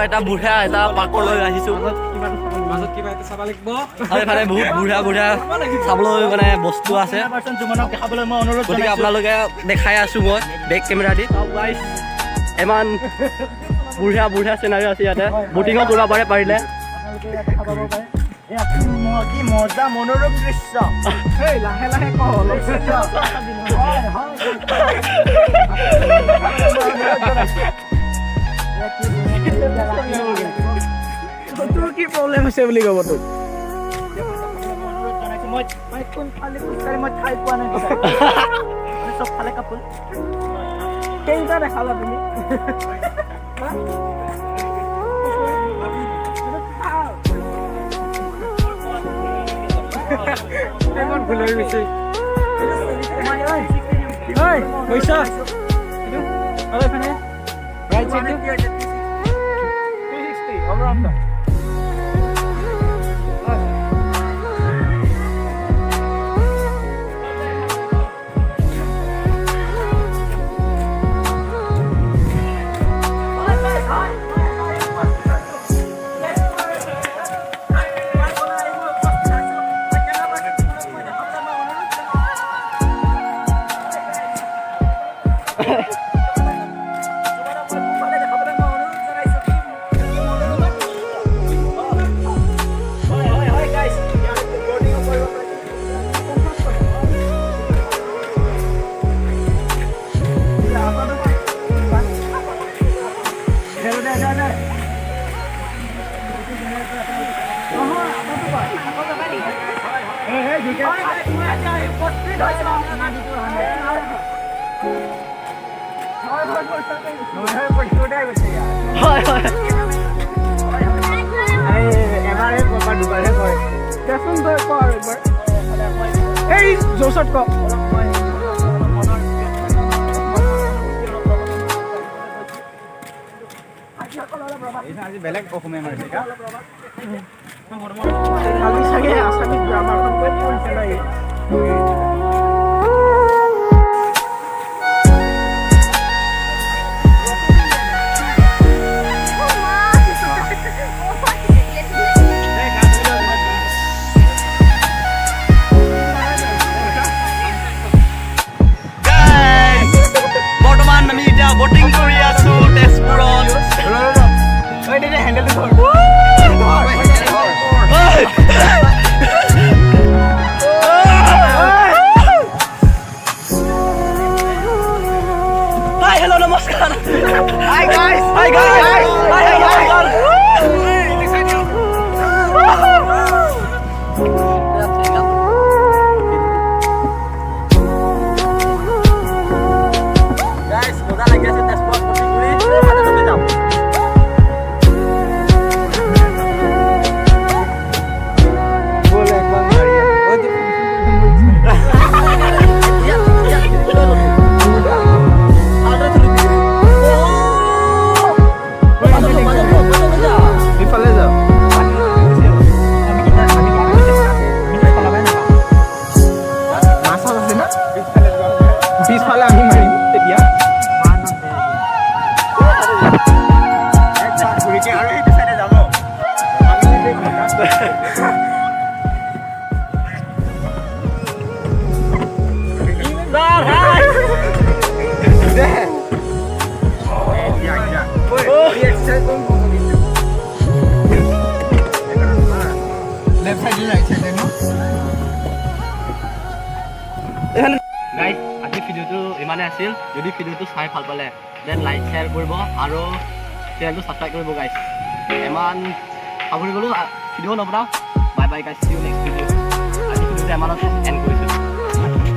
এটা বুঢ়া এটা পাৰ্কৰ লৈ আহিছো ফালে বহুত বুঢ়া বুঢ়া চাবলৈ মানে বস্তু আছে গতিকে আপোনালোকে দেখাই আছো মই বেক কেমেৰা দি ইমান বুঢ়া বুঢ়া চিনাৰি আছে ইয়াতে বটিঙো কৰিব পাৰে পাৰিলে কি মজা মনোৰম দৃশ্য লাহে লাহে তোৰ কি প্ৰব্লেম হৈছে বুলি ক'ব তোক মই কোনফালে খোজকাঢ়ি মই ঠাই পোৱা নাই চবফালে কাপোৰ কেইটা দেখালা তুমি ভুল হৈ গৈছে পইচা right side 360 all around them Hey, Joseph ko. Ini belak dokumen mereka. Kali saya asami grammar kan pun selai. boating কৰি আছো তেজপুৰত ওই দে হ্যান্ডেল ধৰ হাই হেল্ল' নমস্কাৰ hi guys hi guys hi হাই হাই Guys, আজি ভিডিওটো ইমানে আছিল যদি ভিডিওটো চাই ভাল পালে দেন লাইক শেয়ার কৰিব আৰু চেনেলটো সাবস্ক্ৰাইব কৰিব গাইস ইমান আগুৰি গলো ভিডিও নবনাও বাই বাই গাইস সি ইউ নেক্সট ভিডিও আজি ভিডিওটো ইমানত এন্ড কৰিছো